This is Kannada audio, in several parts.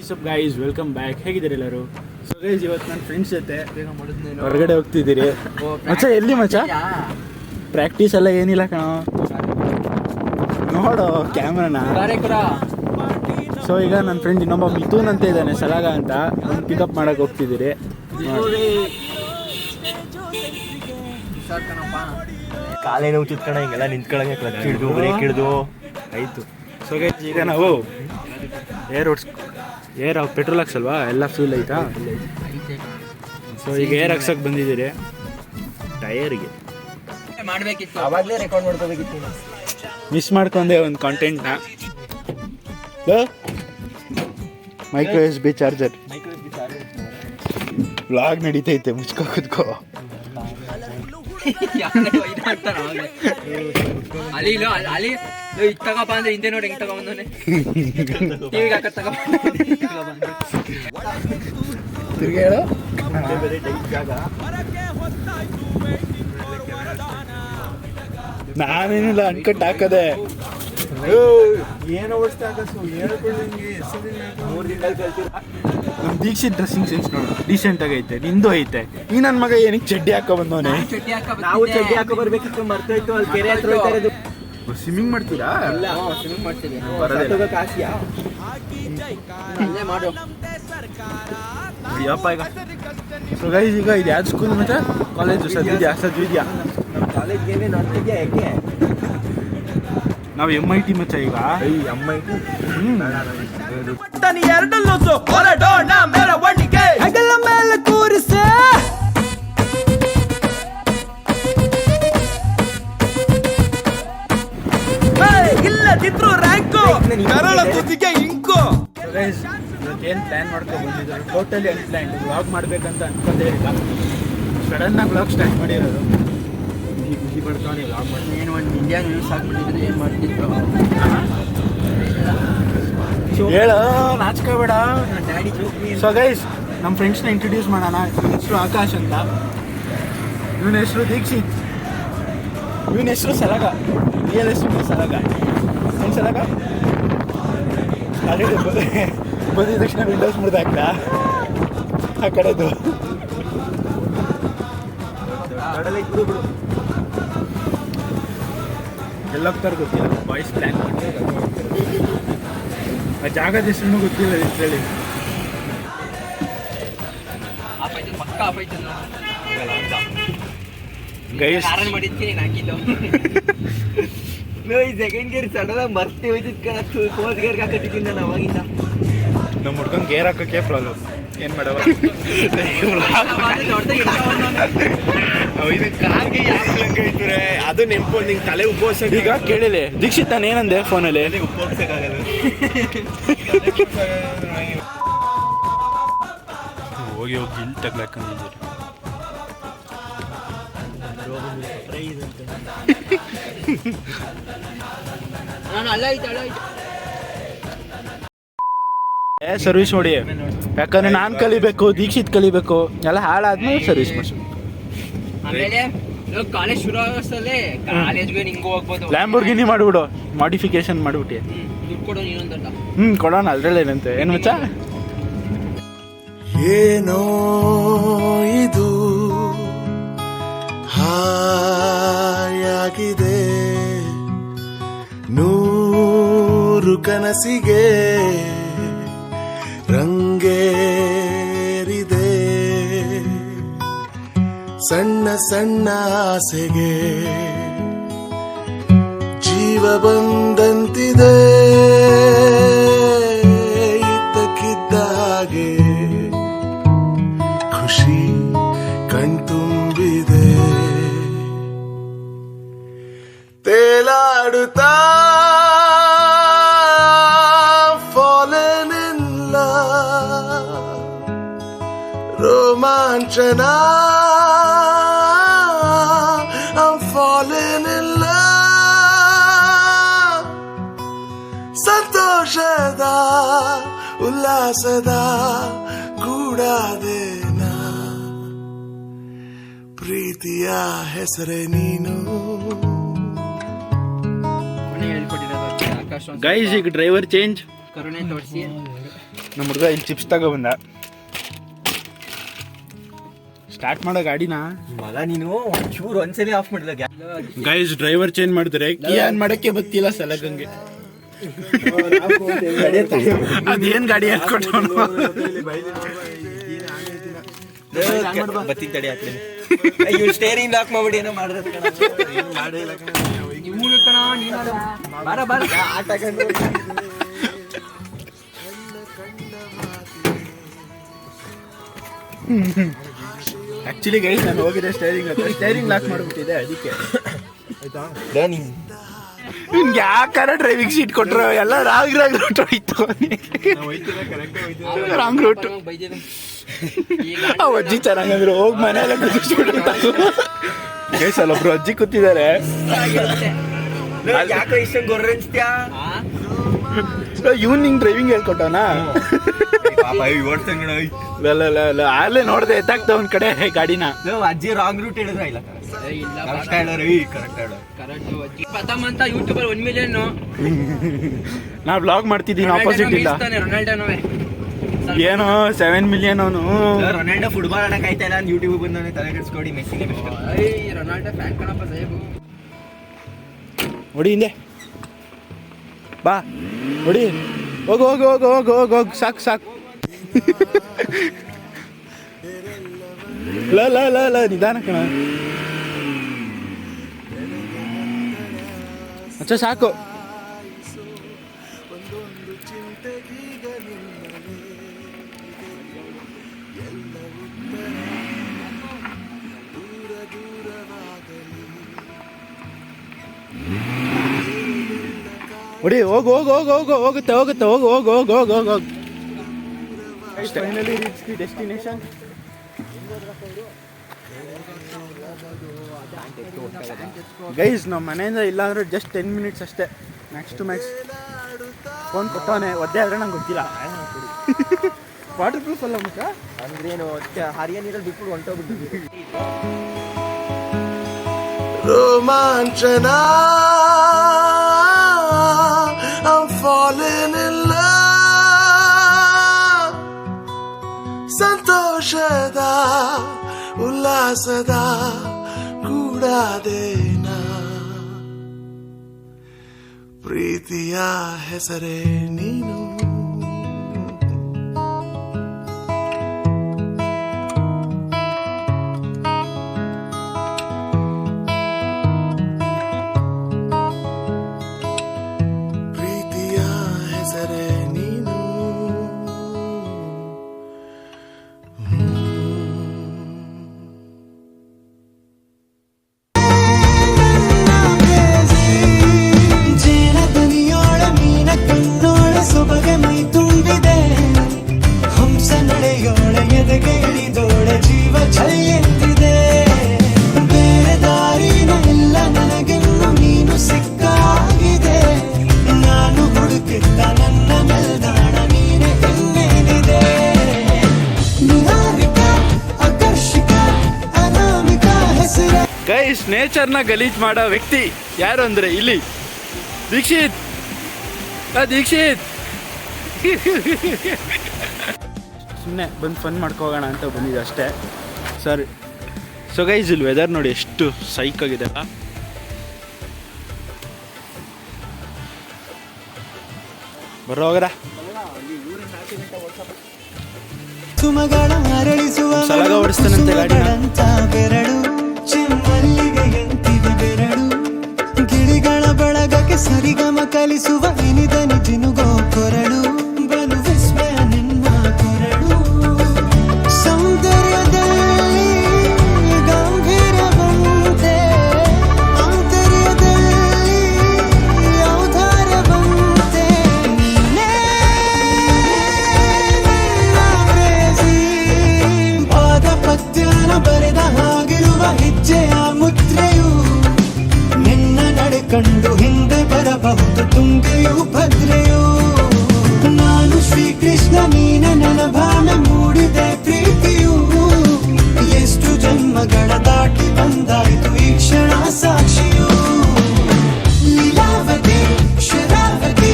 ಸಬ್ ಗೈಸ್ ವೆಲ್ಕಮ್ ಬ್ಯಾಕ್. ಹೇಗಿದ್ದೀರಿ ಎಲ್ಲರೂ? ಸೊ ಗೈಸ್ ಇವತ್ತು ನನ್ನ ಫ್ರೆಂಡ್ಸ್ ಜೊತೆ ಹೊರಗಡೆ ಹೋಗ್ತಿದ್ದೀರಿ. ಮಚ್ಚ ಎಲ್ಲಿ ಮಚ್ಚ? ಪ್ರಾಕ್ಟೀಸ್ ಎಲ್ಲ ಏನಿಲ್ಲ ಕಣೋ, ನೋಡು ಕ್ಯಾಮ್ರಾನ. ಸೊ ಈಗ ನನ್ನ ಫ್ರೆಂಡ್ ಇನ್ನೊಬ್ಬ ಮಿಥುನ್ ಅಂತ ಇದ್ದಾನೆ, ಸಲಾಗ ಅಂತ, ಒಂದು ಪಿಕಪ್ ಮಾಡಕ್ಕೆ ಹೋಗ್ತಿದ್ದೀರಿ. ಕಾಲೇನೋ ಉಚಿತ್ಕಣ ಹಿಂಗೆಲ್ಲ ನಿಂತ್ಕೊಳ್ಳಂಗೆ ಕ್ಲಚ್ ಹಿಡಿದು ಬ್ರೇಕ್ ಹಿಡಿದು ಆಯಿತು. ಸೊ ಗೈಸ್ ಈಗ ನಾವು ಏರ್ ಪೆಟ್ರೋಲ್ ಹಾಕ್ಸಲ್ವಾ, ಎಲ್ಲ ಫ್ಯೂಲ್ ಐತಾ? ಸೊ ಈಗ ಏರ್ ಹಾಕ್ಸಕ್ಕೆ ಬಂದಿದ್ದೀರಿ ಟಯರ್ಗೆ. ಮಾಡಬೇಕಿತ್ತು, ಅವಾಗಲೇ ರೆಕಾರ್ಡ್ ಮಾಡ್ಕೋಬೇಕಿತ್ತು. ಮಿಸ್ ಮಾಡ್ಕೊಂಡೆ ಒಂದು ಕಾಂಟೆಂಟ್ನ. Micro S B charger vlog ನಡೀತೈತೆ, ಮುಚ್ಕೋ ಕೂತ್ಕೋ. ಅಲ್ಲಿ ತಗೋಬ ಅಂದ್ರೆ ಹಿಂದೆ ನೋಡಿ ಹೆಂಗ್ ತಗೊಂಬಂದವನೆ. ಟಿವಿಗೆ ಹಾಕ ತಿರ್ಗಿ ಹೇಳು. ನಾನೇನಿಲ್ಲ ಅನ್ಕಟ್ ಹಾಕದೆ. ಏನು ಓಡಿಸ್ತಾ ನಮ್ಮ ದೀಕ್ಷಿತ್ ಡ್ರೆಸ್ಸಿಂಗ್ ಸೆನ್ಸ್ ನೋಡು, ಡೀಸೆಂಟ್ ಆಗೈತೆ. ನಿಂದು ಐತೆ. ಈ ನನ್ನ ಮಗ ಏನಕ್ಕೆ ಚಡ್ಡಿ ಹಾಕೋ ಬಂದವನೆ? ನಾವು ಚಡ್ಡಿ ಹಾಕೋ ಬರ್ಬೇಕಿತ್ತು, ಮರ್ತೋಯ್ತು. ಅಲ್ಲಿ ಕೆರೆ ಹತ್ರ ಹೋಗ್ತಾ ಇರೋದು. ಸ್ವಿಮ್ಮಿಂಗ್ ಮಾಡ್ತೀರಾ? ಸ್ವಿಮ್ಮಿಂಗ್ ಮಾಡ್ತೀವಿ. ಕಾಸಿಯಾ ಮಾಡು ಯಪ್ಪ. ಈಗ ಸೊ ಗೈಸ್ ಈಗ ಇದು ಯಾವ್ದು ಸ್ಕೂಲ್ ಮತ್ತೆ ಕಾಲೇಜು? ಸದ್ವಿದ್ಯಾ. ನಮ್ಮ ಕಾಲೇಜ್ಗೆ ನೋಡ್ತಿದ್ಯಾ? ಯಾಕೆ ನಾವು MIT ಮಚ್ಚ. ಈಗ MIT ಎರಡಲ್ಲೂ ಹೊರಡೋಣ ಮೆರವಣಿಗೆ ಹೆಗಲ ಮೇಲೆ ಕೂರಿಸೆ. ಇಲ್ಲದಿದ್ರು ರ್ಯಾಂಕು, ಕರಳ ತುದಿಗೆ ಇಂಕು. ಗೈಸ್ ಇವತ್ತೇನು ಪ್ಲ್ಯಾನ್ ಮಾಡ್ಕೊಂಡು ಬಂದಿದ್ದಾರೆ, ಟೋಟಲಿ ಅನ್ಪ್ಲ್ಯಾನ್ಡ್. ವ್ಲಾಗ್ ಮಾಡ್ಬೇಕಂತ ಅನ್ಕೊಂಡೇ ಇಲ್ಲ, ಸಡನ್ನಾಗಿ ವ್ಲಾಗ್ ಸ್ಟಾರ್ಟ್ ಮಾಡಿರೋದು. ಖುಷಿ ಪಡ್ತಾನೆ ವ್ಲಾಗ್ ಮಾಡಿ. ಏನು ಒಂದು ಇಂಡಿಯಾ ನ್ಯೂಸ್ ಹಾಕ್ಬಿಟ್ಟಿದ್ರೆ ಏನು ಮಾಡ್ತಿದ್ರು? ಹೇಳು, ನಾಚ್ಕೋಬೇಡ. ಡ್ಯಾಡಿ ಸೊ ಗೈಸ್ ನಮ್ಮ ಫ್ರೆಂಡ್ಸ್ನ ಇಂಟ್ರೊಡ್ಯೂಸ್ ಮಾಡೋಣ. ಇವನ ಹೆಸರು ಆಕಾಶ್ ಅಂತ, ಇವನ ಹೆಸರು ದೀಕ್ಷಿತ್, ಇವನ ಹೆಸರು ಸಲಾಗ. ರಿಯಲ್ ಹೆಸರು ಸಲಾಗ. ಏನು ಸಲಾಗ? ಅದೇ ಬಂದಿದ ತಕ್ಷಣ ವಿಂಡೋಸ್ ಮುರಿದು ಹಾಕ್ತಾ ಆ ಕಡೆದು. ಎಲ್ಲೋಗ್ತಾರೆ ಗೊತ್ತಿಲ್ಲ, ಬಾಯ್ಸ್ ಪ್ಲ್ಯಾನ್ ಮಾಡ್ತಾರೆ. ಆ ಜಾಗದ ಹೆಸರು ಗೊತ್ತಿಲ್ಲ ಲಿಟ್ರಲಿ. ಪಕ್ಕ ಆಫೈತೆ ಗೈಸ್ ಆರನ್ ಮಾಡಿದ್ಕೆ ನೀನು ಹಾಕಿದ್ದು. ಈ ಸೆಕೆಂಡ್ ಗೇರ್ ಸಡನ್ ಆಗಿ ಮರ್ತಿ ಹೋಯ್ತಿದ್ ಕಣ. ಫೋರ್ತ್ ಗೇರ್ಗೆ ಹಾಕತ್ತಿದ್ದೀನಿ ನಾನು ಅವಾಗಿಂದ. ನಮ್ಮ ಹುಡ್ಗಂಗೆ ಗೇರ್ ಹಾಕೋಕ್ಕೆ ಪ್ರಾಬ್ಲಮ್. ಏನು ಮಾಡವ? ಇದು ಕಾರ್ಗೆ ಯಾಕೆ ಇದ್ರೆ ಅದು ನೆನ್ಪು ನಿಂಗೆ ತಲೆ ಉಪೋಸ. ಈಗ ಕೇಳಿಲ್ಲ ದೀಕ್ಷಿತ್, ನಾನು ಏನಂದೆ ಫೋನಲ್ಲಿ? ಉಪೋಗ್ಸಕ್ಕಾಗಲ್ಲ. ಹೋಗಿ ಇಲ್ಲಿ ತಗ್ಲಾಕಂದಿದ್ದೀರಿ. ನಾನು ಅಲ್ಲ ಐತೆ ಸರ್ವಿಸ್ ನೋಡಿ, ಯಾಕಂದ್ರೆ ನಾನು ಕಲಿಬೇಕು, ದೀಕ್ಷಿತ್ ಕಲಿಬೇಕು, ಎಲ್ಲ ಹಾಳಾದ್ಮೇಲೆ ಸರ್ವಿಸ್ ಮಾಡಿಸು. ಆಮೇಲೆ ಕಾಲೇಜ್ ಶುರು ಆಗೋಷ್ಟಲ್ಲೇ ಕಾಲೇಜ್ಗೆ ಹಿಂಗೂ ಹೋಗ್ಬೋದು. ಲ್ಯಾಂಬೋರ್ಗಿನಿ ಮಾಡಿಬಿಡು, ಮಾಡಿಫಿಕೇಶನ್ ಮಾಡಿಬಿಟ್ಟು. ದುಡ್ಡು ಕೊಡೋ ನೀನೊಂದಲ್ಲ. ಕೊಡೋಣ, ಅದ್ರಲ್ಲಿ ಏನಂತೆ. ಏನು ಮಚ್ಚ? ಏನೋ ಇದು ಹಾಯಾಗಿದೆ, ನೂರು ಕನಸಿಗೆ ರಂಗೇರಿದೆ, ಸಣ್ಣ ಸಣ್ಣ ಆಸೆಗೆ ಜೀವ ಬಂದಂತಿದೆ, ಇದ್ದಕ್ಕಿದ್ದ ಹಾಗೆ ಖುಷಿ ಕಣ್ತುಂಬಿದೆ, ತೇಲಾಡುತ್ತಾ fallen in love, ರೋಮಾಂಚನ I'm falling in love, ಸಂತೋಷದ ಉಲ್ಲಾಸದ ಕೂಡಾದೇನ, ಪ್ರೀತಿಯ ಹೆಸರೇ ನೀನು. ಹೇಳ್ಕೊಟ್ಟಿರೋದು ಆಕಾಶ. ಗೈಸ್ ಈಗ ಡ್ರೈವರ್ ಚೇಂಜ್. ಕರುಣೆ ತೋರಿಸಿ ನಮ್ಮ ಹುಡುಗ ಇಲ್ಲಿ ಚಿಪ್ಸ್ ತಗೊಬಂದ. ಸ್ಟಾರ್ಟ್ ಮಾಡೋ ಗಾಡಿನ ಮಗ ನೀನು ಒಂಚೂರು ಒಂದ್ಸಲಿ ಆಫ್ ಮಾಡಿಲ್ಲ. ಗೈಸ್ ಡ್ರೈವರ್ ಚೇಂಜ್ ಮಾಡಿದ್ರೆ ಏನ್ ಮಾಡಕ್ಕೆ ಗೊತ್ತಿಲ್ಲ ಸಲಗಂಗೆ. ಅದೇನ್ ಗಾಡಿ ಹಾಕೊಟ್ಟವನು ಬತ್ತಿ ತಡಿ ಹಾಕ್ಲಿ. ಇವ್ರು ಸ್ಟೇರಿಂಗ್ ಲಾಕ್ ಮಾಡ್ಬಿಟ್ಟು ಏನೋ ಮಾಡಿದ್ರೆ ಆಟ ಆಕ್ಚುಲಿ ಗೈಸ್ ನಾನು ಹೋಗಿದ್ದೆ ಸ್ಟೇರಿಂಗ್ ಲಾಕ್ ಮಾಡ್ಬಿಟ್ಟಿದೆ ಅದಕ್ಕೆ. ನಿನ್ಗೆ ಯಾಕಾರ ಡ್ರೈವಿಂಗ್ ಸೀಟ್ ಕೊಟ್ರು ಎಲ್ಲ ರಾಂಗ್ ರೂಟ್ ಹೋಯ್ತು. Wrong route. ಅಜ್ಜಿ ಚೆನ್ನಾಗಂದ್ರು ಹೋಗಿ ಮನೆಯಲ್ಲ ಕೂತಿಸ್ಬಿಟ್ಟು ಗೈಸ್ ಅಲ್ಲೊಬ್ರು ಅಜ್ಜಿ ಕೂತಿದ್ದಾರೆ. ಯಾಕೋ ಇಷ್ಟೊಂದು ಗೊರ್ರೆ ಅನ್ಸ್ತ್ಯಾ? ಇವ್ನು ನಿಂಗೆ ಡ್ರೈವಿಂಗ್ ಹೇಳ್ಕೊಟ್ಟವನಾ? ಅಲ್ಲೇ ನೋಡ್ದೆ ಎತ್ತಾಗ್ತ ಒಂದ್ ಕಡೆ ಗಾಡಿನ. ಅಜ್ಜಿ ರಾಂಗ್ ರೂಟ್ ಹೇಳಿದ್ರ ಇಲ್ಲ ಪ್ರಥಮ್ ಅಂತ ಯೂಟ್ಯೂಬ್ ಅಲ್ಲಿ 1 ಮಿಲಿಯನ್ ನಾ ಬ್ಲಾಗ್ ಮಾಡ್ತಿದ್ದೀನಿ. ಆಪೋಸಿಟ್ ಇಲ್ಲ ಏನೋ 7 ಮಿಲಿಯನ್ ಅವನು. ರೊನಾಲ್ಡೋ ಫುಟ್ಬಾಲ್ ಆಡಕ್ ಆಯ್ತಾ ಇಲ್ಲ ಯೂಟ್ಯೂಬ್ ಬಂದವನೇ ತಲೆ ಕೆಡಿಸ್ಕೊಡಿ. ಮೆಸ್ಸಿಗೆ ರೊನಾಲ್ಡೋ ಫ್ಯಾನ್ ಕಣಪ್ಪ ಸಾಹೇಬು. ಹೊಡಿ ಹಿಂದೆ ಬಾ ಹೊಡಿ. ಹೋಗು ಹೋಗು ಹೋಗು ಹೋಗು ಹೋಗು ಹೋಗು ಸಾಕು ಸಾಕು. ಲ ಲ ಲ ಲ ನಿಧಾನ ಕಣ. ಅಚ್ಚ ಸಾಕು. ಹೊಡಿ ಹೋಗು ಹೋಗು ಹೋಗು ಹೋಗು ಹೋಗುತ್ತೆ ಹೋಗುತ್ತೆ ಹೋಗು ಹೋಗು ಹೋಗು ಹೋಗು ಹೋಗು ಹೋಗು. Finally reach the destination. Guys ನಮ್ಮ ಮನೆಯಿಂದ ಇಲ್ಲಾಂದ್ರೆ ಜಸ್ಟ್ 10 ಮಿನಿಟ್ಸ್ ಅಷ್ಟೇ, ಮ್ಯಾಕ್ಸ್ ಟು ಮ್ಯಾಕ್ಸ್. ಫೋನ್ ಕೊಟ್ಟವನೆ ಒದ್ದೆ ಆದ್ರೆ ನಂಗೆ ಗೊತ್ತಿಲ್ಲ. ವಾಟರ್ ಪ್ರೂಫ್ ಅಲ್ಲ ಮುಖ ಅಂದ್ರೇನು ಹರಿಯ ನೀರಲ್ಲಿ ಬಿಟ್ಬಿಟ್ಟು ಹೊಂಟೋಗ್ಬಿಟ್ಟು ರೋಮಾಂಚನ. I'm falling in love. ಸಂತೋಷದ ಉಲ್ಲಾಸದ ಕೂಡಾದೇನ ಪ್ರೀತಿಯ ಹೆಸರೇ ನೀನು. ಗೈಸ್ ನೇಚರ್ನ ಗಲೀಜ್ ಮಾಡೋ ವ್ಯಕ್ತಿ ಯಾರು ಅಂದರೆ ಇಲ್ಲಿ ದೀಕ್ಷಿತ್. ದೀಕ್ಷಿತ್ ಸುಮ್ಮನೆ ಬಂದು ಫನ್ ಮಾಡ್ಕೋಗೋಣ ಅಂತ ಬಂದಿದೆ ಅಷ್ಟೇ ಸರ್. ಸೊ ಗೈಸ್ ಇಲ್ಲಿ ವೆದರ್ ನೋಡಿ ಎಷ್ಟು ಸೈಕ್ ಆಗಿದೆ. ಬರೋಗ್ರ ಸಲಗ ಓಡಿಸ್ತಾನಂತೆ ಗಾಡಿನ. ಗಿಳಿಗಳ ಬಳಗಕ್ಕೆ ಸರಿಗಮ ಕಲಿಸುವ ಇನಿದನಿ ಜಿನುಗೋ ಕೊರಳು ಬಲು ವಿಸ್ಮಯ ನಿನ್ನ ಕೊರಳು. ಸೌಂದರ್ಯದಲ್ಲಿ ಗಂಭೀರವಂತೆ ಆಂತರ್ಯದಲ್ಲಿ ಔದಾರ್ಯವಂತೆ ನೀನೇ ನನ್ನ ಪ್ರೇಯಸಿ. ಪಾದ ಪದ್ಯನ ಬರೆದ ಹಾಗಿರುವ ಹೆಜ್ಜೆಯ ಮುದ್ರೆಯು ನಿನ್ನ ನಡೆ ಕಂಡು ಹಿಂದೆ ಬರಬಹುದು ತುಂಗೆಯು ಭದ್ರೆಯು. ನಾನು ಶ್ರೀಕೃಷ್ಣ ನೀನೆ ನನ್ನ ಭಾವನೆ ಮೂಡಿದೆ ಪ್ರೀತಿಯು. ಎಷ್ಟು ಜನ್ಮಗಳ ದಾಟಿ ಬಂದಾಯಿತು ಈ ಕ್ಷಣ ಸಾಕ್ಷಿಯು. ಲೀಲಾವತಿ ಶರಾವತಿ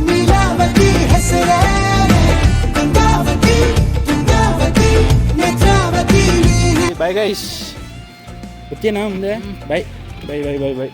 ನೀಲಾವತಿ ಹೆಸರೇ ಕಂದ ಬಾಯ್ ಗೈಸ್. ಗೊತ್ತೇನಾ ಮುಂದೆ? ಬಾಯ್ ಬಾಯ್ ಬಾಯ್ ಬಾಯ್ ಬಾಯ್.